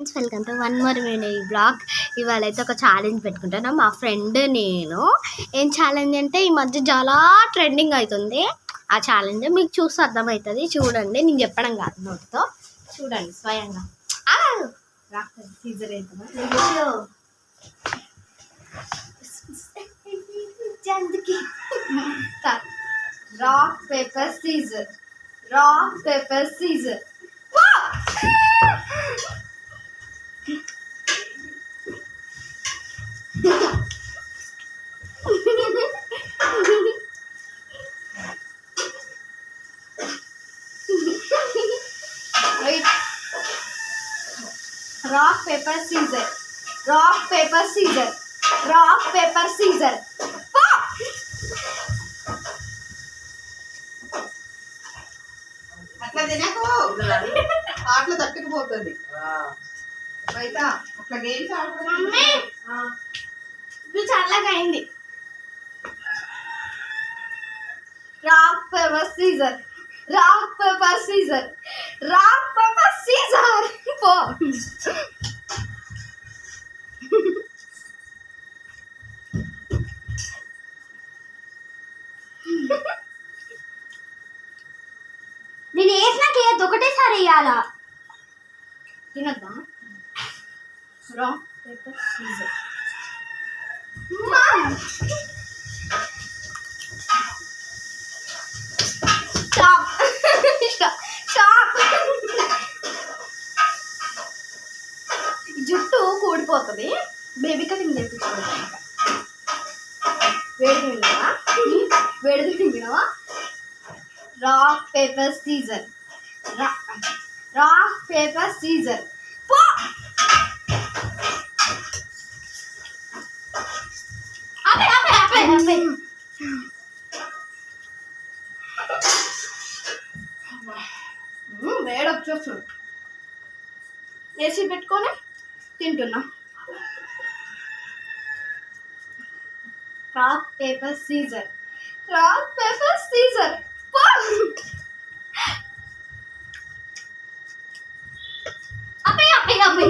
Welcome to one more mini blog. ఇవాళ అయితే ఒక ఛాలెంజ్ పెట్టుకుంటాను. మా ఫ్రెండ్ నేను ఏం ఛాలెంజ్ అంటే ఈ మధ్య చాలా ట్రెండింగ్ అవుతుంది. ఆ ఛాలెంజ్ మీకు చూస్తే అర్థమవుతుంది. చూడండి, నేను చెప్పడం కాదు, నోటితో చూడండి స్వయంగా. Scissor rock paper scissor, rock paper scissor. Rock, paper, scissor. Rock, paper, scissor. Rock, paper, scissor. అట్లా తినకు, ఆటలు తట్టుకుపోతుంది బయట. అట్లా గేమ్స్ ఆడుకోండి. ఇది చల్లగా అయింది. Rock paper scissor, rock paper scissor, rock paper scissor. పో నేను వేసినాక వేయద్దు, ఒకటేసారి వేయాలా. తినద్దా? రాక్ పేపర్ సీజర్. Stop stop. జుట్టు కూడిపోతుంది. బేబీ కటింగ్ చేయించుకుంటా. వేడి తింటావా? వేడి తింటావా? Rock paper scissor, rock paper scissor. పో అపే అపే అపే అపే. వేడి వచ్చేస్తుంది. ఏసీ పెట్టుకొని తింటున్నా. Rock paper scissor, rock paper scissor. అపే అపే అపే.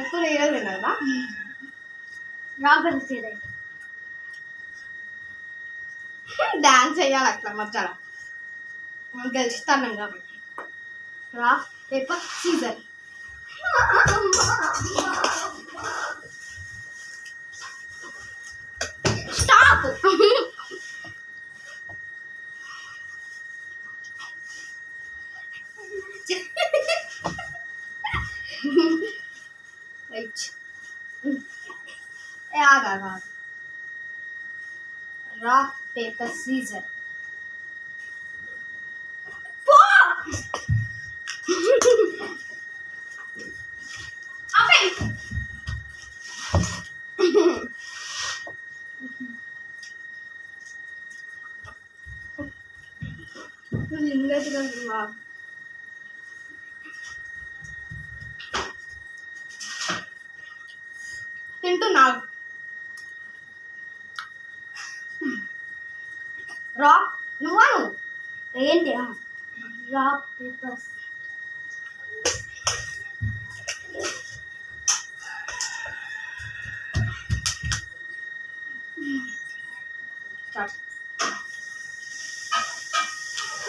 ఎక్కువ వేయాలి కదా. రాక్ పేపర్ సీజర్ డాన్స్ చేయాలి అట్లా మధ్యలో. గెలుస్తాను కాబట్టి. Rock paper scissor. స్టాప్. ఆగా. Rock paper scissor. తింటున్నా. రాక్ నువ్వు ఏంటి? Rock papers.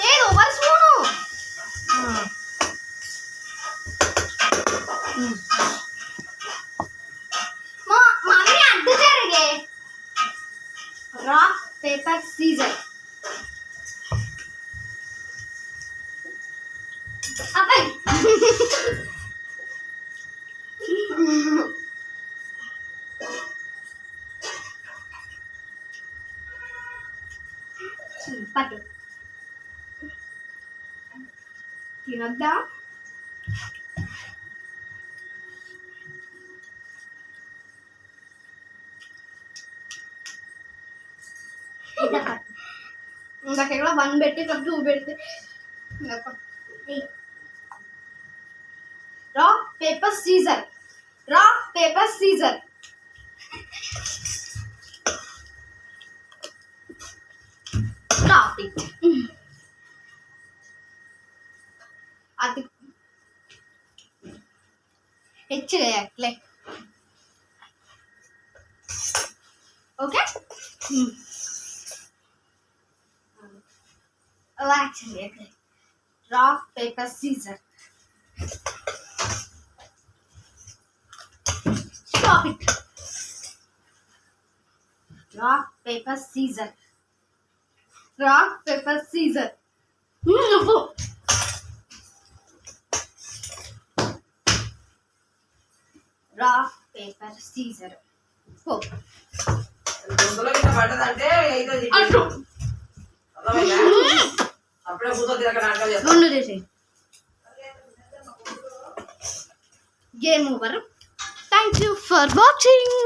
నేను ఒక స్పూను. మమ్మీ అడ్డు జరిగే. Rock paper scissor. అబ్బాయి పట్టు. తినొద్దా? ఇందాక వన్ పెట్టి టూ పెడితే. Rock paper scissor, rock paper scissor. Stop it. అది హెచ్చలే okay actually rock paper scissor stop it rock paper scissor rock paper scissor rock paper scissor గుంతలో కింద పడ్డదంటే అవుతుంది. అర్థమైందా? అప్పుడే గుంత తిరగ నాటకాలు చేస్తాం. ముందు తీసి game over thank you for watching